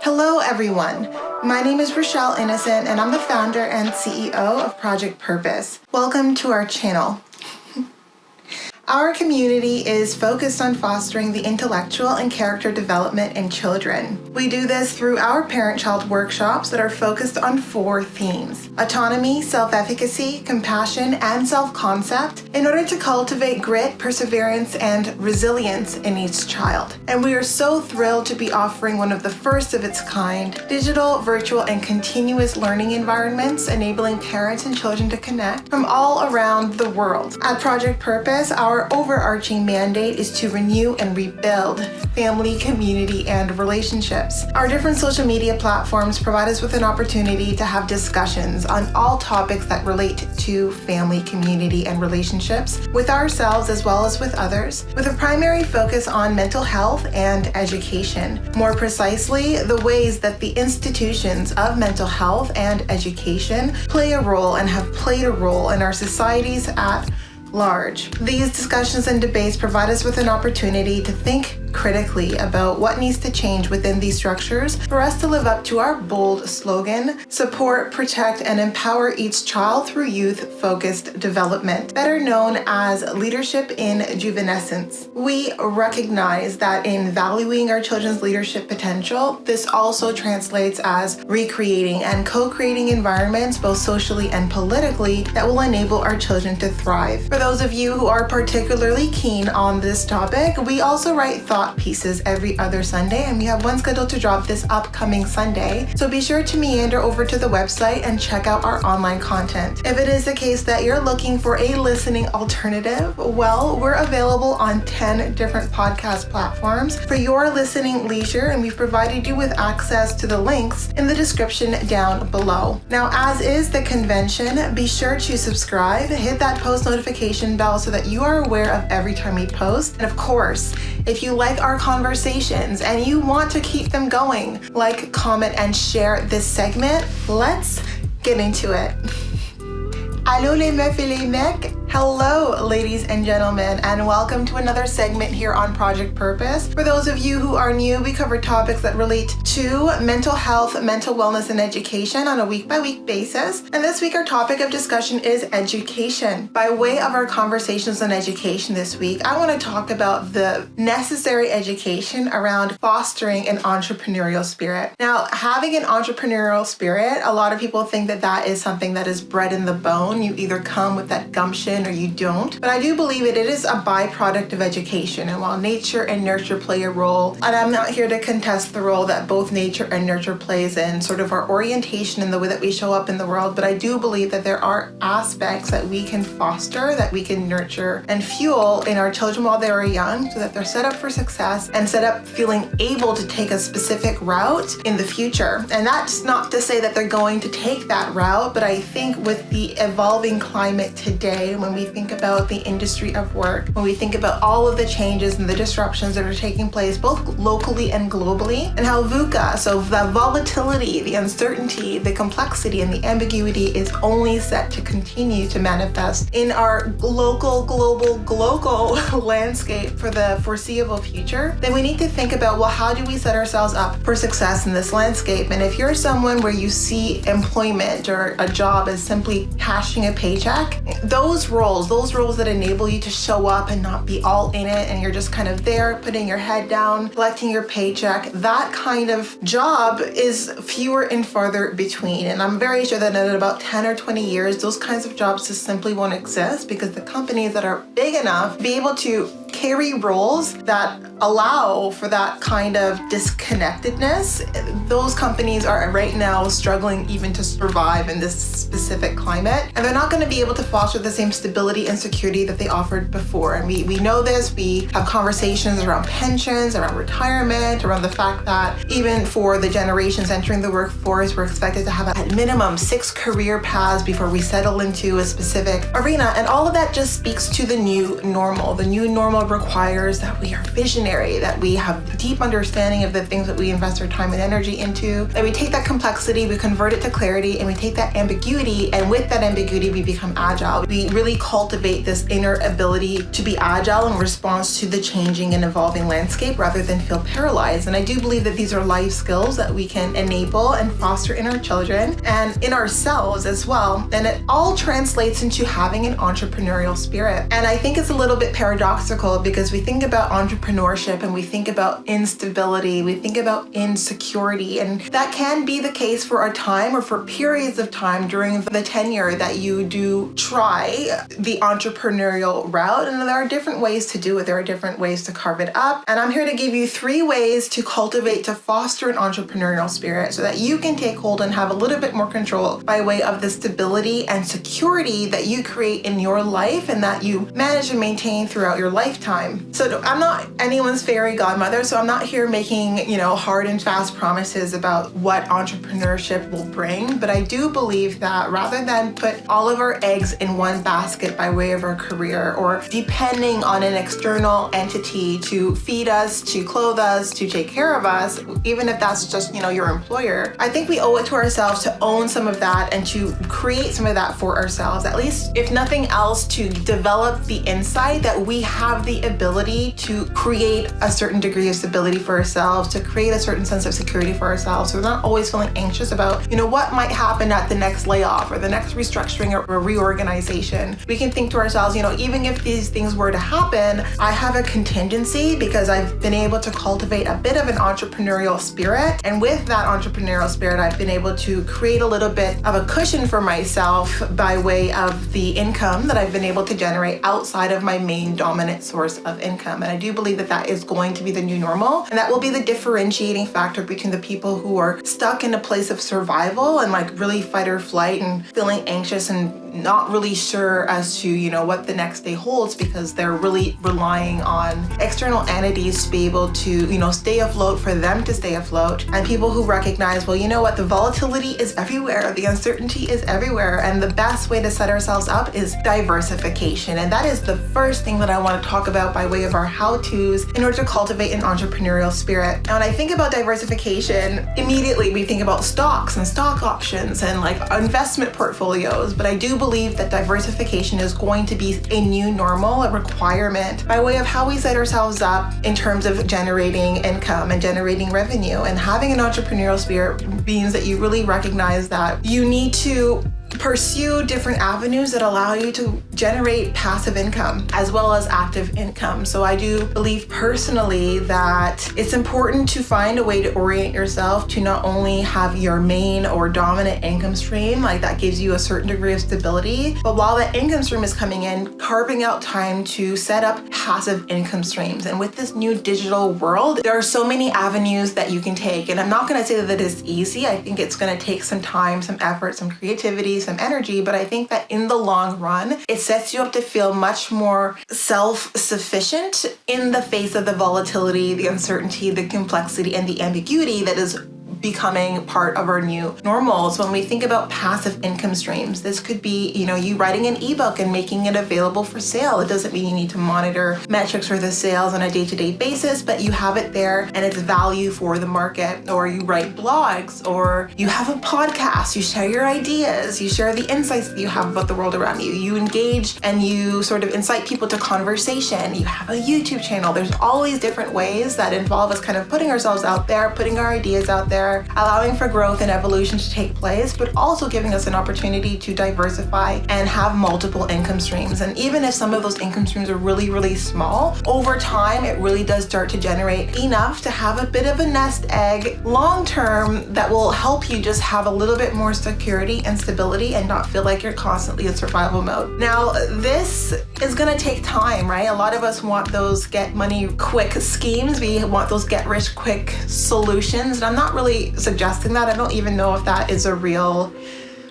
Hello everyone, my name is Rochelle Innocent and I'm the founder and CEO of Project Purpose. Welcome to our channel. Our community is focused on fostering the intellectual and character development in children. We do this through our parent-child workshops that are focused on 4 themes: autonomy, self-efficacy, compassion, and self-concept, in order to cultivate grit, perseverance, and resilience in each child. And we are so thrilled to be offering one of the first of its kind, digital, virtual, and continuous learning environments, enabling parents and children to connect from all around the world. At Project Purpose, our overarching mandate is to renew and rebuild family, community, and relationships. Our different social media platforms provide us with an opportunity to have discussions on all topics that relate to family, community, and relationships with ourselves as well as with others, with a primary focus on mental health and education. More precisely, the ways that the institutions of mental health and education play a role and have played a role in our societies at large. These discussions and debates provide us with an opportunity to think critically about what needs to change within these structures for us to live up to our bold slogan: support, protect, and empower each child through youth-focused development, better known as leadership in juvenescence. We recognize that in valuing our children's leadership potential, this also translates as recreating and co-creating environments, both socially and politically, that will enable our children to thrive. For those of you who are particularly keen on this topic, we also write thought pieces every other Sunday, and we have one scheduled to drop this upcoming Sunday. So be sure to meander over to the website and check out our online content. If it is the case that you're looking for a listening alternative, well, we're available on 10 different podcast platforms for your listening leisure, and we've provided you with access to the links in the description down below. Now, as is the convention, be sure to subscribe, hit that post notification bell so that you are aware of every time we post. And of course, if you like our conversations and you want to keep them going, like, comment, and share this segment. Let's get into it. Allô les meufs et les mecs. Hello, ladies and gentlemen, and welcome to another segment here on Project Purpose. For those of you who are new, we cover topics that relate to mental health, mental wellness, and education on a week-by-week basis. And this week, our topic of discussion is education. By way of our conversations on education this week, I want to talk about the necessary education around fostering an entrepreneurial spirit. Now, having an entrepreneurial spirit, a lot of people think that that is something that is bred in the bone. You either come with that gumption or you don't. But I do believe it is a byproduct of education. And while nature and nurture play a role, and I'm not here to contest the role that both nature and nurture plays in sort of our orientation and the way that we show up in the world, but I do believe that there are aspects that we can foster, that we can nurture and fuel in our children while they are young, so that they're set up for success and set up feeling able to take a specific route in the future. And that's not to say that they're going to take that route, but I think with the evolving climate today, when we think about the industry of work, when we think about all of the changes and the disruptions that are taking place both locally and globally, and how VUCA, so the volatility, the uncertainty, the complexity, and the ambiguity is only set to continue to manifest in our local, global landscape for the foreseeable future, then we need to think about, well, how do we set ourselves up for success in this landscape? And if you're someone where you see employment or a job as simply cashing a paycheck, those roles that enable you to show up and not be all in it, and you're just kind of there putting your head down, collecting your paycheck, that kind of job is fewer and farther between. And I'm very sure that in about 10 or 20 years, those kinds of jobs just simply won't exist, because the companies that are big enough to be able to carry roles that allow for that kind of disconnectedness, those companies are right now struggling even to survive in this specific climate, and they're not going to be able to foster the same stability and security that they offered before. And we know this. We have conversations around pensions, around retirement, around the fact that even for the generations entering the workforce, we're expected to have at minimum 6 career paths before we settle into a specific arena. And all of that just speaks to the new normal. The new normal world requires that we are visionary, that we have deep understanding of the things that we invest our time and energy into, that we take that complexity, we convert it to clarity, and we take that ambiguity, and with that ambiguity, we become agile. We really cultivate this inner ability to be agile in response to the changing and evolving landscape rather than feel paralyzed. And I do believe that these are life skills that we can enable and foster in our children and in ourselves as well. And it all translates into having an entrepreneurial spirit. And I think it's a little bit paradoxical because we think about entrepreneurship and we think about instability, we think about insecurity, and that can be the case for a time or for periods of time during the tenure that you do try the entrepreneurial route. And there are different ways to do it. There are different ways to carve it up. And I'm here to give you 3 ways to cultivate, to foster an entrepreneurial spirit so that you can take hold and have a little bit more control by way of the stability and security that you create in your life and that you manage to maintain throughout your lifetime. So I'm not anyone's fairy godmother, so I'm not here making, hard and fast promises about what entrepreneurship will bring, but I do believe that rather than put all of our eggs in one basket by way of our career or depending on an external entity to feed us, to clothe us, to take care of us, even if that's just, your employer, I think we owe it to ourselves to own some of that and to create some of that for ourselves, at least if nothing else, to develop the insight that we have the ability to create a certain degree of stability for ourselves, to create a certain sense of security for ourselves. So we're not always feeling anxious about, what might happen at the next layoff or the next restructuring or reorganization. We can think to ourselves, even if these things were to happen, I have a contingency because I've been able to cultivate a bit of an entrepreneurial spirit. And with that entrepreneurial spirit, I've been able to create a little bit of a cushion for myself by way of the income that I've been able to generate outside of my main dominant source of income. And I do believe that that is going to be the new normal. And that will be the differentiating factor between the people who are stuck in a place of survival and really fight or flight and feeling anxious and not really sure as to, what the next day holds because they're really relying on external entities to be able to, stay afloat, for them to stay afloat. And people who recognize, well, the volatility is everywhere, the uncertainty is everywhere, and the best way to set ourselves up is diversification. And that is the first thing that I want to talk about by way of our how-tos in order to cultivate an entrepreneurial spirit. And when I think about diversification, immediately we think about stocks and stock options and investment portfolios, but I do believe that diversification is going to be a new normal, a requirement by way of how we set ourselves up in terms of generating income and generating revenue. And having an entrepreneurial spirit means that you really recognize that you need to pursue different avenues that allow you to generate passive income as well as active income. So I do believe personally that it's important to find a way to orient yourself to not only have your main or dominant income stream, that gives you a certain degree of stability, but while that income stream is coming in, carving out time to set up passive income streams. And with this new digital world, there are so many avenues that you can take. And I'm not going to say that it's easy. I think it's going to take some time, some effort, some creativity, some energy, but I think that in the long run, it sets you up to feel much more self-sufficient in the face of the volatility, the uncertainty, the complexity, and the ambiguity that is becoming part of our new normals. When we think about passive income streams, this could be, you writing an ebook and making it available for sale. It doesn't mean you need to monitor metrics for the sales on a day-to-day basis, but you have it there and it's value for the market. Or you write blogs, or you have a podcast, you share your ideas, you share the insights that you have about the world around you. You engage and you sort of incite people to conversation. You have a YouTube channel. There's all these different ways that involve us kind of putting ourselves out there, putting our ideas out there, allowing for growth and evolution to take place, but also giving us an opportunity to diversify and have multiple income streams. And even if some of those income streams are really, really small, over time, it really does start to generate enough to have a bit of a nest egg long-term that will help you just have a little bit more security and stability and not feel like you're constantly in survival mode. Now, this is gonna take time, right? A lot of us want those get money quick schemes. We want those get rich quick solutions. And I'm not really suggesting that. I don't even know if that is a real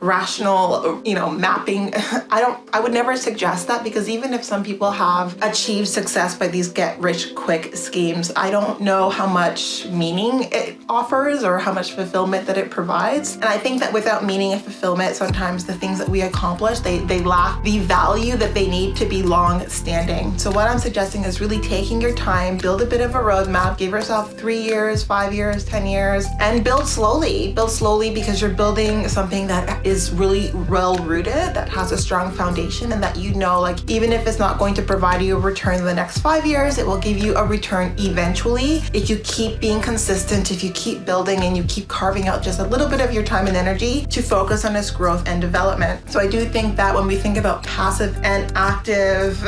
rational, mapping. I would never suggest that, because even if some people have achieved success by these get rich quick schemes, I don't know how much meaning it offers or how much fulfillment that it provides. And I think that without meaning and fulfillment, sometimes the things that we accomplish, they lack the value that they need to be long standing. So what I'm suggesting is really taking your time, build a bit of a roadmap, give yourself 3 years, 5 years, 10 years, and build slowly. Build slowly, because you're building something that is really well rooted, that has a strong foundation, and that like, even if it's not going to provide you a return in the next 5 years, it will give you a return eventually if you keep being consistent, if you keep building and you keep carving out just a little bit of your time and energy to focus on its growth and development. So I do think that when we think about passive and active,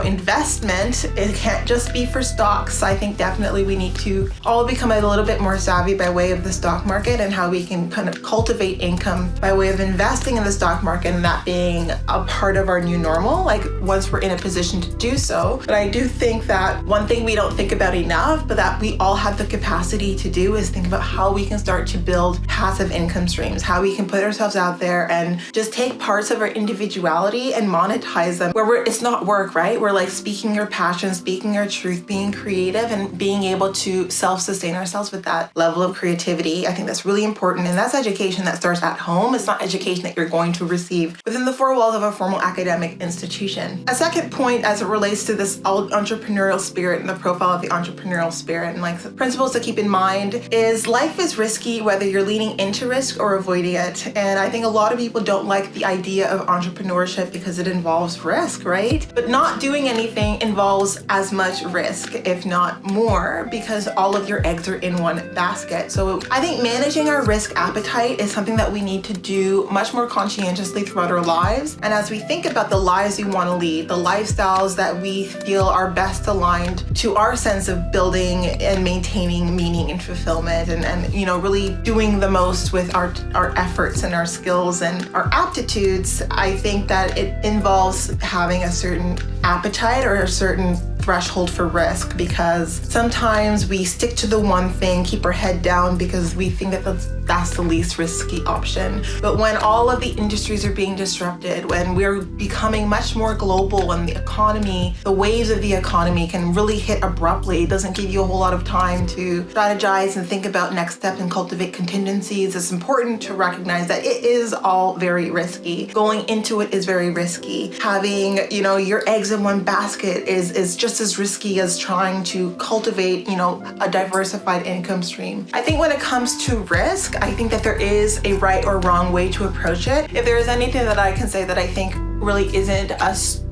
investment, it can't just be for stocks. I think definitely we need to all become a little bit more savvy by way of the stock market and how we can kind of cultivate income by way of investing in the stock market, and that being a part of our new normal, like once we're in a position to do so. But I do think that one thing we don't think about enough, but that we all have the capacity to do, is think about how we can start to build passive income streams, how we can put ourselves out there and just take parts of our individuality and monetize them, where it's not work, right? We're like speaking your passion, speaking your truth, being creative, and being able to self-sustain ourselves with that level of creativity. I think that's really important, and that's education that starts at home. It's not education that you're going to receive within the four walls of a formal academic institution. A second point as it relates to this entrepreneurial spirit and the profile of the entrepreneurial spirit, and like the principles to keep in mind, is life is risky whether you're leaning into risk or avoiding it. And I think a lot of people don't like the idea of entrepreneurship because it involves risk, right? But not doing anything involves as much risk, if not more, because all of your eggs are in one basket. So I think managing our risk appetite is something that we need to do much more conscientiously throughout our lives. And as we think about the lives we want to lead, the lifestyles that we feel are best aligned to our sense of building and maintaining meaning and fulfillment, and really doing the most with our efforts and our skills and our aptitudes, I think that it involves having a certain appetite or a certain threshold for risk, because sometimes we stick to the one thing, keep our head down because we think that that's the least risky option. But when all of the industries are being disrupted, when we're becoming much more global, and the economy, the waves of the economy can really hit abruptly, it doesn't give you a whole lot of time to strategize and think about next steps and cultivate contingencies. It's important to recognize that it is all very risky. Going into it is very risky. Having, your eggs in one basket is just as risky as trying to cultivate, a diversified income stream. I think when it comes to risk, I think that there is a right or wrong way to approach it. If there is anything that I can say that I think really isn't us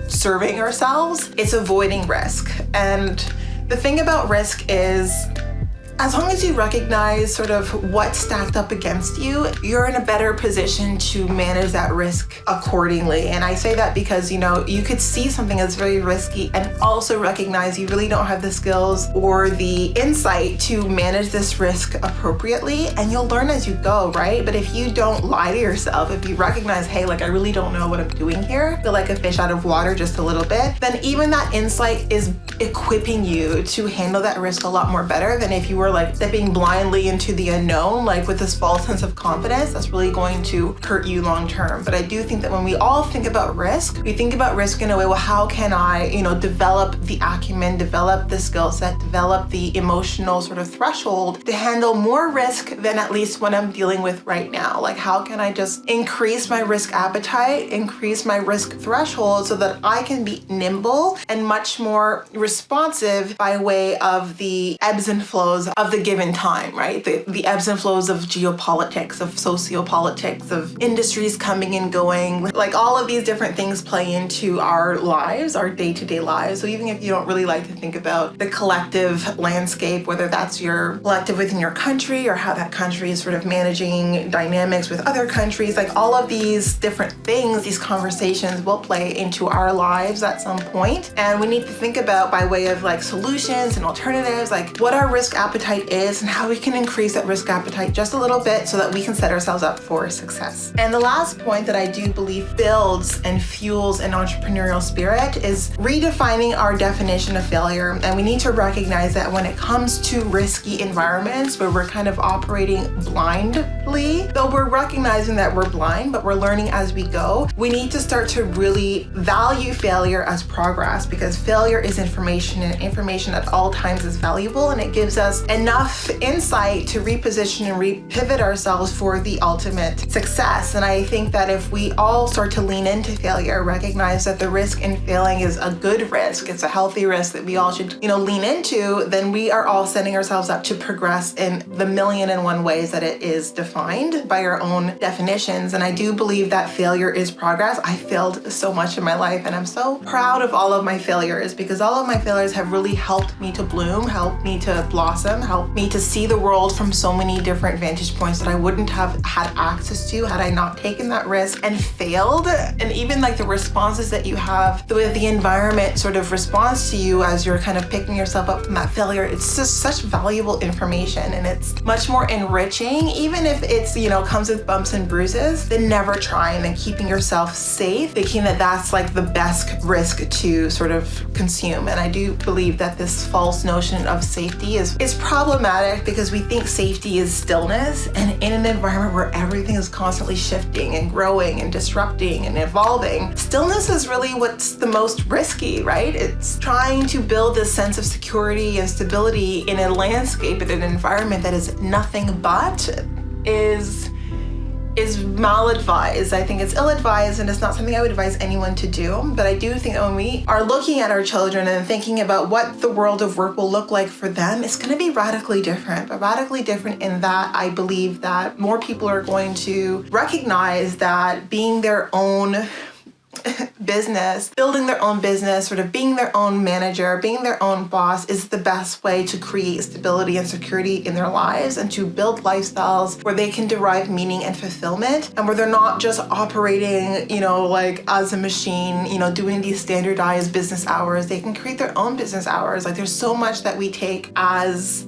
serving ourselves, it's avoiding risk. And the thing about risk is, as long as you recognize sort of what's stacked up against you, you're in a better position to manage that risk accordingly. And I say that because, you could see something that's very risky and also recognize you really don't have the skills or the insight to manage this risk appropriately, and you'll learn as you go, right? But if you don't lie to yourself, if you recognize, hey, I really don't know what I'm doing here, feel like a fish out of water just a little bit, then even that insight is equipping you to handle that risk a lot more better than if you were stepping blindly into the unknown, with this false sense of confidence that's really going to hurt you long term. But I do think that when we all think about risk, we think about risk in a way, well, how can I, develop the acumen, develop the skill set, develop the emotional sort of threshold to handle more risk than at least what I'm dealing with right now? How can I just increase my risk appetite, increase my risk threshold so that I can be nimble and much more responsive by way of the ebbs and flows of the given time, right? The ebbs and flows of geopolitics, of sociopolitics, of industries coming and going. All of these different things play into our lives, our day-to-day lives. So even if you don't really like to think about the collective landscape, whether that's your collective within your country or how that country is sort of managing dynamics with other countries, all of these different things, these conversations will play into our lives at some point. And we need to think about, by by way of like solutions and alternatives, like what our risk appetite is and how we can increase that risk appetite just a little bit so that we can set ourselves up for success. And the last point that I do believe builds and fuels an entrepreneurial spirit is redefining our definition of failure. And we need to recognize that when it comes to risky environments where we're kind of operating blindly, though we're recognizing that we're blind, but we're learning as we go, we need to start to really value failure as progress, because failure is information, and information at all times is valuable, and it gives us enough insight to reposition and repivot ourselves for the ultimate success. And I think that if we all start to lean into failure, recognize that the risk in failing is a good risk, it's a healthy risk that we all should, lean into, then we are all setting ourselves up to progress in the 1,000,001 ways that it is defined by our own definitions. And I do believe that failure is progress. I failed so much in my life, and I'm so proud of all of my failures, because all of my failures have really helped me to bloom, helped me to blossom, helped me to see the world from so many different vantage points that I wouldn't have had access to had I not taken that risk and failed. And even like the responses that you have, the way that the environment sort of responds to you as you're kind of picking yourself up from that failure, it's just such valuable information, and it's much more enriching, even if it's, comes with bumps and bruises, than never trying and keeping yourself safe, thinking that that's like the best risk to sort of consume. And I do believe that this false notion of safety is problematic, because we think safety is stillness, and in an environment where everything is constantly shifting and growing and disrupting and evolving, stillness is really what's the most risky, right? It's trying to build this sense of security and stability in a landscape, in an environment that is nothing but is mal-advised. I think it's ill-advised, and it's not something I would advise anyone to do. But I do think that when we are looking at our children and thinking about what the world of work will look like for them, it's going to be radically different. But radically different in that I believe that more people are going to recognize that being their own business, building their own business, sort of being their own manager, being their own boss is the best way to create stability and security in their lives, and to build lifestyles where they can derive meaning and fulfillment, and where they're not just operating, like as a machine, doing these standardized business hours. They can create their own business hours. Like, there's so much that we take as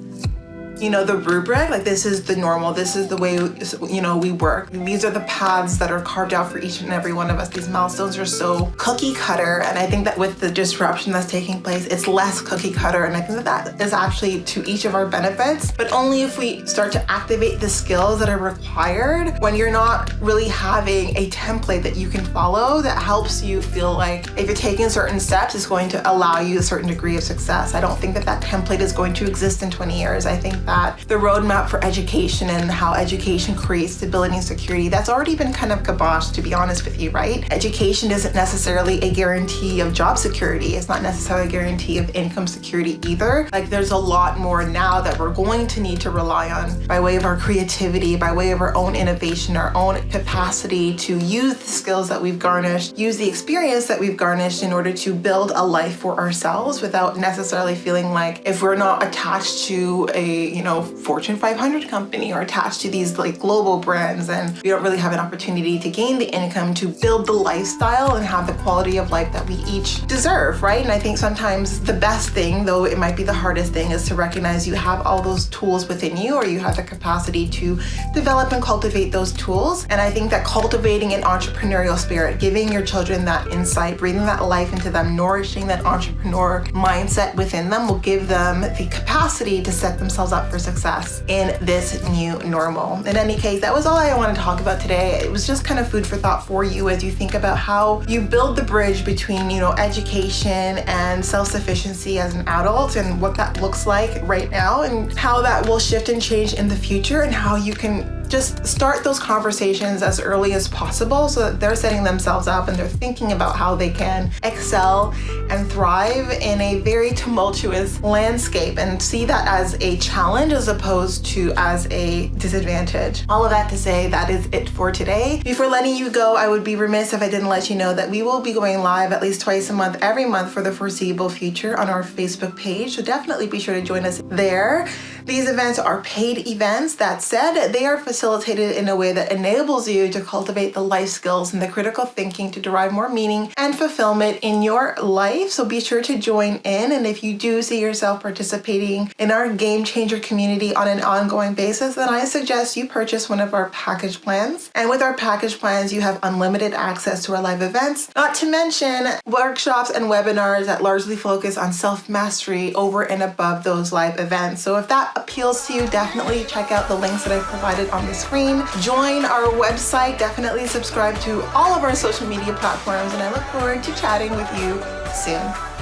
the rubric, like this is the normal, this is the way, we work. These are the paths that are carved out for each and every one of us. These milestones are so cookie cutter. And I think that with the disruption that's taking place, it's less cookie cutter. And I think that is actually to each of our benefits, but only if we start to activate the skills that are required when you're not really having a template that you can follow that helps you feel like if you're taking certain steps, it's going to allow you a certain degree of success. I don't think that template is going to exist in 20 years. I think that the roadmap for education and how education creates stability and security, that's already been kind of kiboshed, to be honest with you, right? Education isn't necessarily a guarantee of job security. It's not necessarily a guarantee of income security either. Like, there's a lot more now that we're going to need to rely on by way of our creativity, by way of our own innovation, our own capacity to use the skills that we've garnished, use the experience that we've garnished in order to build a life for ourselves without necessarily feeling like if we're not attached to a Fortune 500 company or attached to these like global brands, and we don't really have an opportunity to gain the income to build the lifestyle and have the quality of life that we each deserve, right? And I think sometimes the best thing, though it might be the hardest thing, is to recognize you have all those tools within you, or you have the capacity to develop and cultivate those tools. And I think that cultivating an entrepreneurial spirit, giving your children that insight, breathing that life into them, nourishing that entrepreneur mindset within them will give them the capacity to set themselves up for success in this new normal. In any case, that was all I wanted to talk about today. It was just kind of food for thought for you as you think about how you build the bridge between, education and self-sufficiency as an adult, and what that looks like right now, and how that will shift and change in the future, and how you can just start those conversations as early as possible so that they're setting themselves up and they're thinking about how they can excel and thrive in a very tumultuous landscape, and see that as a challenge as opposed to as a disadvantage. All of that to say, that is it for today. Before letting you go, I would be remiss if I didn't let you know that we will be going live at least twice a month, every month for the foreseeable future on our Facebook page. So definitely be sure to join us there. These events are paid events. That said, they are facilitated in a way that enables you to cultivate the life skills and the critical thinking to derive more meaning and fulfillment in your life. So be sure to join in. And if you do see yourself participating in our Game Changer community on an ongoing basis, then I suggest you purchase one of our package plans. And with our package plans, you have unlimited access to our live events, not to mention workshops and webinars that largely focus on self-mastery over and above those live events. So if that appeals to you, definitely check out the links that I've provided on the screen. Join our website, definitely subscribe to all of our social media platforms, and I look forward to chatting with you soon.